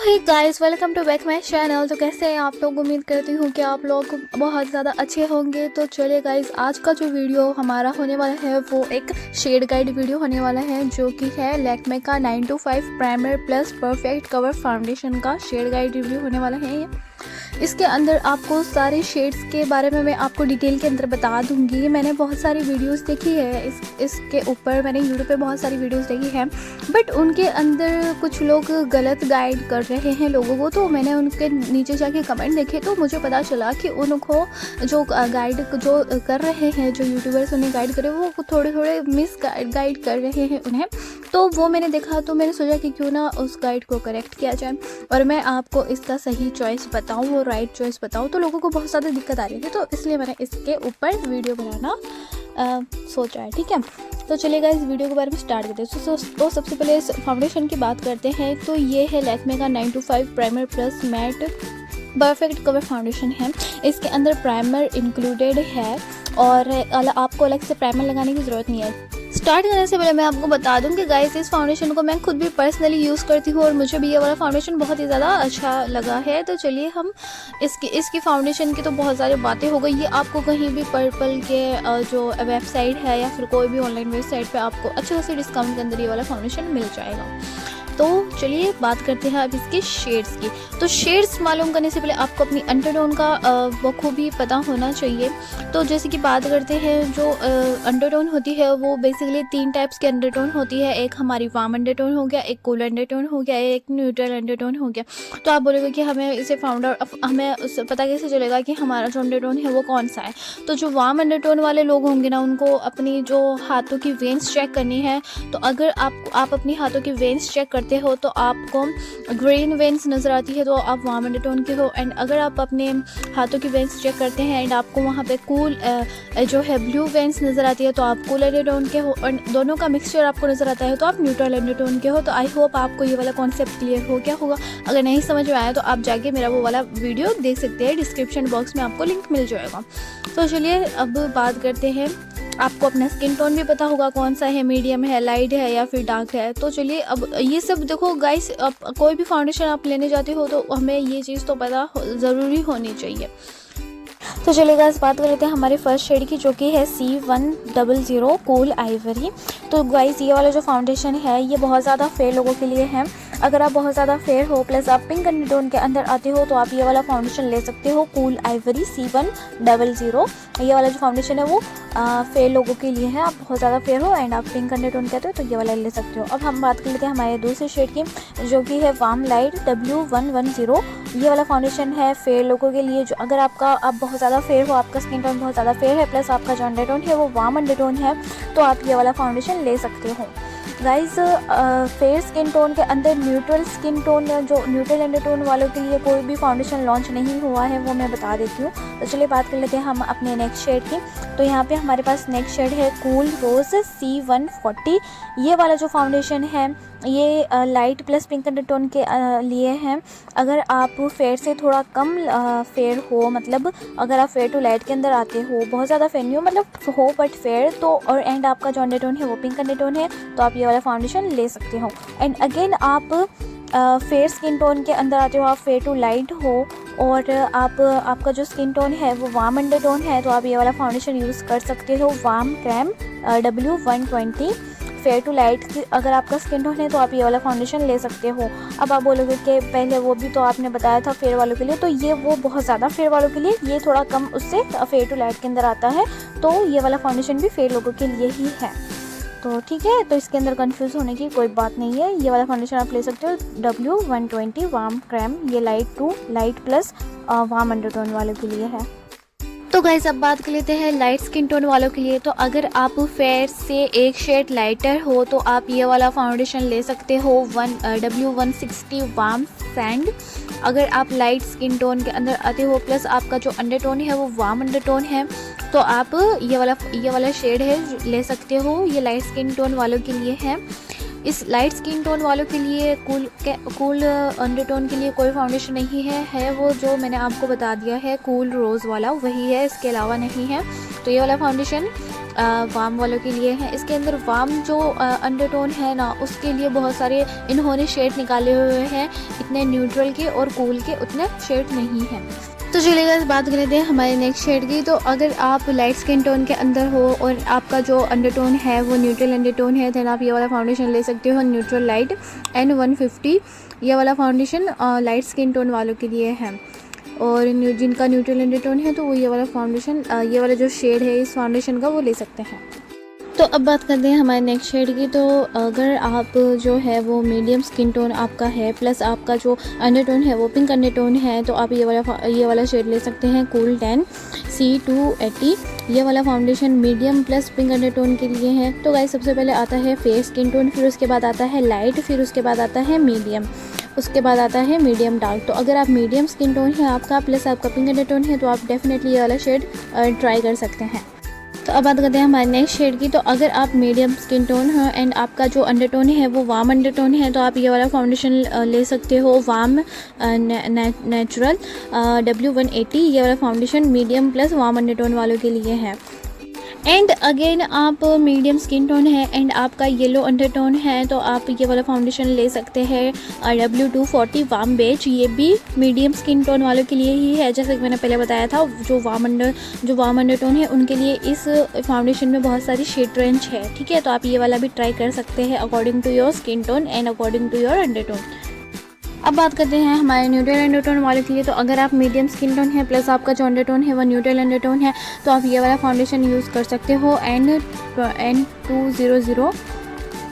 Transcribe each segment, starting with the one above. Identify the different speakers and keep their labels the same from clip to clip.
Speaker 1: Hey guys, welcome to back my channel. तो कैसे हैं आप लोग? उम्मीद करती हूँ कि आप लोग बहुत ज़्यादा अच्छे होंगे। तो चलिए गाइस, आज का जो वीडियो हमारा होने वाला है वो एक शेड गाइड वीडियो होने वाला है, जो कि है लैक्मे का 925 primer plus perfect cover foundation का शेड गाइड रिव्यू होने वाला है। इसके अंदर आपको सारे शेड्स के बारे में मैं आपको डिटेल के अंदर बता दूंगी। मैंने बहुत सारी वीडियोस देखी है इसके ऊपर, मैंने यूट्यूब पे बहुत सारी वीडियोस देखी है, बट उनके अंदर कुछ लोग गलत गाइड कर रहे हैं लोगों को। तो मैंने उनके नीचे जाके कमेंट देखे तो मुझे पता चला कि उनको जो गाइड जो कर रहे हैं, जो यूट्यूबर्स उन्हें गाइड करे, वो थोड़े मिस गाइड कर रहे हैं उन्हें। तो वो मैंने देखा तो मैंने सोचा कि क्यों ना उस गाइड को करेक्ट किया जाए और मैं आपको इसका सही चॉइस बताऊं, वो राइट चॉइस बताऊं। तो लोगों को बहुत ज़्यादा दिक्कत आ रही थी, तो इसलिए मैंने इसके ऊपर वीडियो बनाना सोचा है। ठीक है, तो चलिएगा इस वीडियो के बारे में स्टार्ट करते हैं। तो सबसे पहले इस फाउंडेशन की बात करते हैं। तो ये है लैक्मे का 925 primer plus mat perfect cover foundation है। इसके अंदर प्राइमर इंक्लूडेड है और आपको अलग से प्राइमर लगाने की ज़रूरत नहीं है। स्टार्ट करने से पहले मैं आपको बता दूं कि गाइस, इस फाउंडेशन को मैं खुद भी पर्सनली यूज़ करती हूँ और मुझे भी ये वाला फाउंडेशन बहुत ही ज़्यादा अच्छा लगा है। तो चलिए हम इसकी फाउंडेशन की तो बहुत सारी बातें हो गई। ये आपको कहीं भी पर्पल के जो वेबसाइट है या फिर कोई भी ऑनलाइन वेबसाइट पे आपको अच्छे खासे डिस्काउंट के अंदर ये वाला फाउंडेशन मिल जाएगा। तो चलिए बात करते हैं अब इसके शेड्स की। तो शेड्स मालूम करने से पहले आपको अपनी अंडरटोन का बखूबी पता होना चाहिए। तो जैसे कि बात करते हैं, जो अंडरटोन होती है वो बेसिकली 3 टाइप्स की अंडरटोन होती है। एक हमारी वार्म अंडरटोन हो गया, एक कूल अंडरटोन हो गया, एक न्यूट्रल अंडरटोन हो गया। तो आप बोलोगे कि हमें इसे हमें पता कैसे चलेगा कि हमारा जो अंडरटोन है वो कौन सा है। तो जो वार्म अंडरटोन वाले लोग होंगे ना, उनको अपनी जो हाथों की वेन्स चेक करनी है। तो अगर आप अपनी हाथों की वेन्स चेक करते हो तो आपको ग्रीन वेन्स नज़र आती है तो आप वार्म अंडरटोन के हो। एंड अगर आप अपने हाथों की वेन्स चेक करते हैं एंड आपको वहाँ पे कूल जो है ब्लू वेन्स नज़र आती है तो आप कूल अंडरटोन के हो। और दोनों का मिक्सचर आपको नज़र आता है तो आप न्यूट्रल अंडरटोन के हो। तो आई होप आपको ये वाला कॉन्सेप्ट क्लियर हो गया होगा। अगर नहीं समझ में आया तो आप जाके मेरा वो वाला वीडियो देख सकते हैं, डिस्क्रिप्शन बॉक्स में आपको लिंक मिल जाएगा। तो चलिए अब बात करते हैं। आपको अपना स्किन टोन भी पता होगा कौन सा है, मीडियम है, लाइट है या फिर डार्क है। तो चलिए अब ये सब देखो गाइस, अब कोई भी फाउंडेशन आप लेने जाते हो तो हमें ये चीज़ तो पता ज़रूरी होनी चाहिए। तो चलिए गाइस, बात कर लेते हैं हमारे फर्स्ट शेड की, जो कि है C100 कूल आइवरी। तो गाइस, ये वाला जो फाउंडेशन है ये बहुत ज़्यादा फेयर लोगों के लिए है। अगर आप बहुत ज़्यादा फेयर हो प्लस आप पिंक अंडरटोन के अंदर आते हो तो आप ये वाला फाउंडेशन ले सकते हो, कूल आइवरी C100। ये वाला जो फाउंडेशन है वो फेयर लोगों के लिए है। आप बहुत ज़्यादा फेयर हो एंड आप पिंक अंडरटोन कहते हो तो ये वाला ले सकते हो। अब हम बात कर लेते हैं हमारे दूसरे शेड की, जो कि है वार्म लाइट W110। ये वाला फाउंडेशन है फेयर लोगों के लिए। जो अगर आप बहुत ज़्यादा फेयर हो, आपका स्किन टोन बहुत ज़्यादा फेयर है प्लस आपका जो अंडरटोन है वो वार्म अंडरटोन है, तो आप ये वाला फाउंडेशन ले सकते हो। गाइस, फेयर स्किन टोन के अंदर न्यूट्रल स्किन टोन, जो न्यूट्रल अंडरटोन वालों के लिए कोई भी फाउंडेशन लॉन्च नहीं हुआ है, वो मैं बता देती हूँ। तो चलिए बात कर लेते हैं हम अपने नेक्स्ट शेड की। तो यहाँ पे हमारे पास नेक्स्ट शेड है कूल रोज C140। ये वाला जो फाउंडेशन है ये लाइट प्लस पिंक अंडरटोन के लिए है। अगर आप फेयर से थोड़ा कम फेयर हो, मतलब अगर आप फेयर टू लाइट के अंदर आते हो, बहुत ज़्यादा फेयर नहीं हो, मतलब हो बट फेयर, तो और एंड आपका जो अंडरटोन है वो पिंक अंडरटोन है, तो आप ये वाला फाउंडेशन ले सकते हो। एंड अगेन आप फेयर स्किन टोन के अंदर आते हो, आप फेयर टू लाइट हो और आपका जो स्किन टोन है वो वार्म अंडरटोन है, तो आप ये वाला फाउंडेशन यूज़ कर सकते हो, warm cream W120। Fair to light की अगर आपका स्किन टोन है तो आप ये वाला फाउंडेशन ले सकते हो। अब आप बोलोगे कि पहले वो भी तो आपने बताया था फेयर वालों के लिए, तो ये वो बहुत ज़्यादा फेयर वालों के लिए, ये थोड़ा कम उससे फेयर टू लाइट के अंदर आता है, तो ये वाला फाउंडेशन भी फेयर लोगों के लिए ही है। तो ठीक है, तो इसके अंदर कंफ्यूज होने की कोई बात नहीं है। ये वाला फाउंडेशन आप ले सकते हो W120 वार्म क्रैम। ये light to light plus warm undertone वालों के लिए है। तो गाइस, अब बात कर लेते हैं लाइट स्किन टोन वालों के लिए। तो अगर आप फेयर से एक शेड लाइटर हो तो आप ये वाला फाउंडेशन ले सकते हो, W160 वार्म सैंड। अगर आप लाइट स्किन टोन के अंदर आते हो प्लस आपका जो अंडरटोन है वो वार्म अंडरटोन है, तो आप ये वाला शेड है ले सकते हो। ये लाइट स्किन टोन वालों के लिए है। इस लाइट स्किन टोन वालों के लिए कूल अंडरटोन के लिए कोई फाउंडेशन नहीं है वो जो मैंने आपको बता दिया है, कूल रोज़ वाला वही है, इसके अलावा नहीं है। तो ये वाला फाउंडेशन वार्म वालों के लिए है। इसके अंदर वार्म जो अंडरटोन है ना, उसके लिए बहुत सारे इन्होंने शेड निकाले हुए हैं। इतने न्यूट्रल के और कूल के उतने शेड नहीं हैं। तो चलिए गाइस बात कर लेते हैं हमारे नेक्स्ट शेड की। तो अगर आप लाइट स्किन टोन के अंदर हो और आपका जो अंडरटोन है वो न्यूट्रल अंडरटोन है, देन आप ये वाला फाउंडेशन ले सकते हो, न्यूट्रल लाइट N150। ये वाला फाउंडेशन लाइट स्किन टोन वालों के लिए है, और जिनका न्यूट्रल अंडरटोन है तो वो ये वाला फाउंडेशन, ये वाला जो शेड है इस फाउंडेशन का, वो ले सकते हैं। तो अब बात करते हैं हमारे नेक्स्ट शेड की। तो अगर आप जो है वो मीडियम स्किन टोन आपका है, प्लस आपका जो अंडरटोन है वो पिंक अंडरटोन है, तो आप ये वाला शेड ले सकते हैं, कूल 10 C280। ये वाला foundation medium plus pink undertone के लिए है। तो गाइस सबसे पहले आता है फेयर स्किन टोन, फिर उसके बाद आता है लाइट, फिर उसके बाद आता है मीडियम, उसके बाद आता है मीडियम डार्क। तो अगर आप मीडियम स्किन टोन है आपका, प्लस आपका पिंक अंडरटोन है, तो आप डेफिनेटली ये वाला शेड ट्राई कर सकते हैं। तो अब बात करते हैं हमारे नेक्स्ट शेड की। तो अगर आप मीडियम स्किन टोन है एंड आपका जो अंडरटोन है वो वार्म अंडरटोन है, तो आप ये वाला फाउंडेशन ले सकते हो, वार्म नेचुरल W180। ये वाला foundation medium plus warm undertone वालों के लिए है। एंड अगेन आप मीडियम स्किन टोन है एंड आपका येलो अंडरटोन है, तो आप ये वाला फाउंडेशन ले सकते हैं, W240 वार्म बेज। ये भी मीडियम स्किन टोन वालों के लिए ही है, जैसे कि मैंने पहले बताया था। जो वार्म अंडरटोन है उनके लिए इस फाउंडेशन में बहुत सारी शेड रेंज है, ठीक है। तो आप ये वाला भी ट्राई कर सकते हैं according to your skin tone and according to your undertone. अब बात करते हैं हमारे न्यूट्रल अंडरटोन वाले के लिए। तो अगर आप मीडियम स्किन टोन है प्लस आपका जो अंडरटोन है वो न्यूट्रल अंडरटोन है, तो आप ये वाला फाउंडेशन यूज़ कर सकते हो, N200,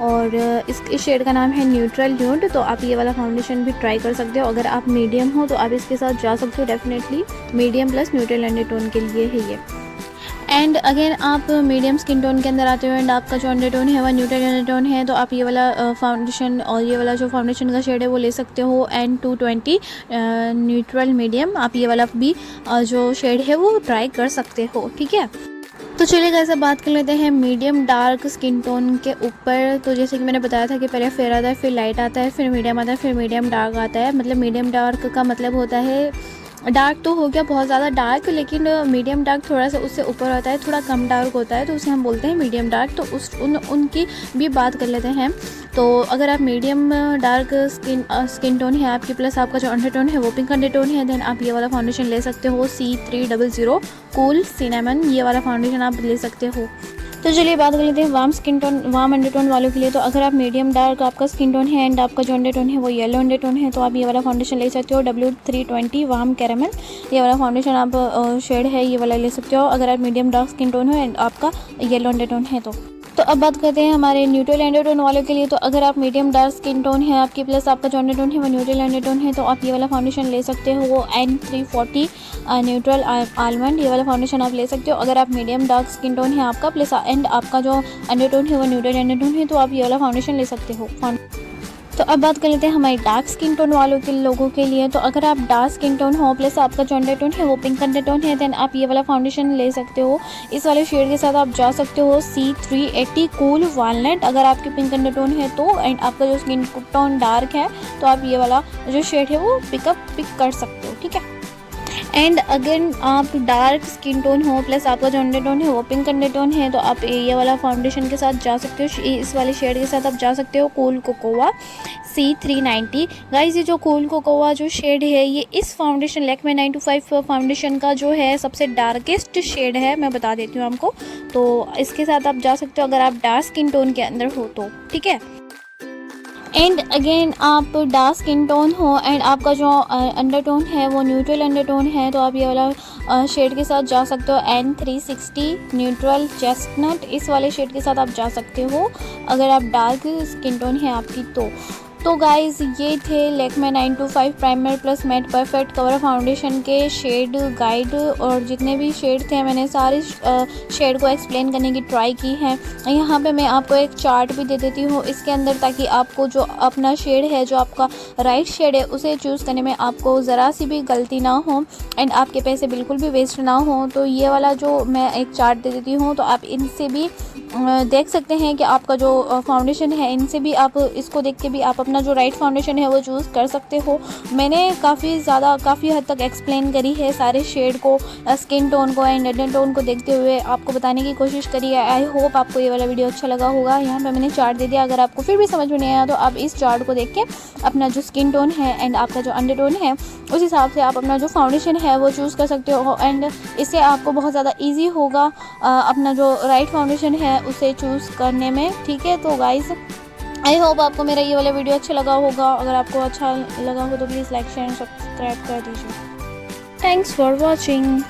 Speaker 1: और इस शेड का नाम है न्यूट्रल न्यूड। तो आप ये वाला फाउंडेशन भी ट्राई कर सकते हो। अगर आप मीडियम हो तो आप इसके साथ जा सकते हो, definitely medium plus neutral undertone के लिए है ये। एंड अगेन आप मीडियम स्किन टोन के अंदर आते हो एंड आपका जो अंडरटोन है वह न्यूट्रल अंडरटोन है, तो आप ये वाला फाउंडेशन और ये वाला जो फाउंडेशन का शेड है वो ले सकते हो, N220 न्यूट्रल मीडियम। आप ये वाला भी जो शेड है वो ट्राई कर सकते हो, ठीक है। तो चलिए गाइस अब बात कर लेते हैं मीडियम डार्क स्किन टोन के ऊपर। तो जैसे कि मैंने बताया था कि पहले फेयर आता है, फिर लाइट आता है, फिर मीडियम आता है, फिर मीडियम डार्क आता है। मतलब मीडियम डार्क का मतलब होता है, डार्क तो हो गया बहुत ज़्यादा डार्क, लेकिन मीडियम डार्क थोड़ा सा उससे ऊपर होता है, थोड़ा कम डार्क होता है, तो उसे हम बोलते हैं मीडियम डार्क। तो उनकी भी बात कर लेते हैं। तो अगर आप मीडियम डार्क स्किन टोन है आपकी, प्लस आपका जो अंडरटोन है वो पिंक अंडरटोन है, देन आप ये वाला फाउंडेशन ले सकते हो, C300 कूल सिनेमन। ये वाला फाउंडेशन आप ले सकते हो। तो चलिए बात कर लेते हैं वार्म अंडरटोन वालों के लिए। तो अगर आप मीडियम डार्क आपका स्किन टोन है एंड आपका जो अंडरटोन है वो येलो अंडरटोन है, तो आप ये वाला फाउंडेशन ले सकते हो, W320 वार्म कैरामल। ये वाला फाउंडेशन आप शेड है ये वाला ले सकते हो अगर आप मीडियम डार्क स्किन टोन हो एंड आपका येलो अंडरटोन है तो अब बात करते हैं हमारे न्यूट्रल अंडरटोन वालों के लिए। तो अगर आप मीडियम डार्क स्किन टोन है आपकी, प्लस आपका जो अंडरटोन है वो न्यूट्रल अंडरटोन है, तो आप ये वाला फाउंडेशन ले सकते हो, वो N340 न्यूट्रल आलमंड। ये वाला फाउंडेशन आप ले सकते हो अगर आप मीडियम डार्क स्किन टोन है आपका, प्लस एंड आपका जो अंडरटोन है वो न्यूट्रल अंडरटोन है, तो आप ये वाला फाउंडेशन ले सकते हो। तो अब बात कर लेते हैं हमारे डार्क स्किन टोन वालों के लोगों के लिए। तो अगर आप डार्क स्किन टोन हो प्लस आपका जो अंडरटोन है वो पिंक अंडरटोन है, देन आप ये वाला फाउंडेशन ले सकते हो। इस वाले शेड के साथ आप जा सकते हो, C380 कूल वॉलनट। अगर आपकी पिंक अंडरटोन है तो एंड आपका जो स्किन टोन डार्क है तो आप ये वाला जो शेड है वो पिक कर सकते हो, ठीक है। एंड अगेन आप डार्क स्किन टोन हो प्लस आपका जो अंडरटोन है वो पिंक अंडरटोन है, तो आप ये वाला फाउंडेशन के साथ जा सकते हो, इस वाले शेड के साथ आप जा सकते हो, कूल कोकोआ C390। गाइस ये जो कूल कोकोआ जो शेड है ये इस फाउंडेशन लैक्मे 925 फाउंडेशन का जो है सबसे डार्केस्ट शेड है, मैं बता देती हूँ आपको। तो इसके साथ आप जा सकते हो अगर आप डार्क स्किन टोन के अंदर हो तो, ठीक है। एंड अगेन आप डार्क स्किन टोन हो एंड आपका जो अंडरटोन है वो न्यूट्रल अंडरटोन है, तो आप ये वाला शेड के साथ जा सकते हो, N360 न्यूट्रल चेस्टनट। इस वाले शेड के साथ आप जा सकते हो अगर आप डार्क स्किन टोन है आपकी तो गाइज़ ये थे Lakme 925 primer plus mat perfect cover foundation के शेड गाइड, और जितने भी शेड थे मैंने सारे शेड को एक्सप्लेन करने की ट्राई की है। यहाँ पे मैं आपको एक चार्ट भी दे देती हूँ इसके अंदर, ताकि आपको जो अपना शेड है जो आपका राइट शेड है उसे चूज़ करने में आपको ज़रा सी भी गलती ना हो एंड आपके पैसे बिल्कुल भी वेस्ट ना हो। तो ये वाला जो मैं एक चार्ट दे देती हूँ, तो आप इनसे भी देख सकते हैं कि आपका जो फाउंडेशन है, इनसे भी आप इसको देख के भी आप अपना अपना जो राइट फाउंडेशन है वो चूज़ कर सकते हो। मैंने काफ़ी हद तक एक्सप्लेन करी है सारे शेड को, स्किन टोन को एंड अंडर टोन को देखते हुए आपको बताने की कोशिश करी है। आई होप आपको ये वाला वीडियो अच्छा लगा होगा। यहाँ पे मैंने चार्ट दे दिया, अगर आपको फिर भी समझ में नहीं आया तो आप इस चार्ट को देख के अपना जो स्किन टोन है एंड आपका जो अंडर टोन है उस हिसाब से आप अपना जो फाउंडेशन है वो चूज़ कर सकते हो एंड इससे आपको बहुत ज़्यादा ईजी होगा अपना जो राइट फाउंडेशन है उसे चूज़ करने में। ठीक है, तो गाइज़ आई होप आपको मेरा ये वाला वीडियो अच्छा लगा होगा। अगर आपको अच्छा लगा हो तो please like share and subscribe कर दीजिए। Thanks for watching.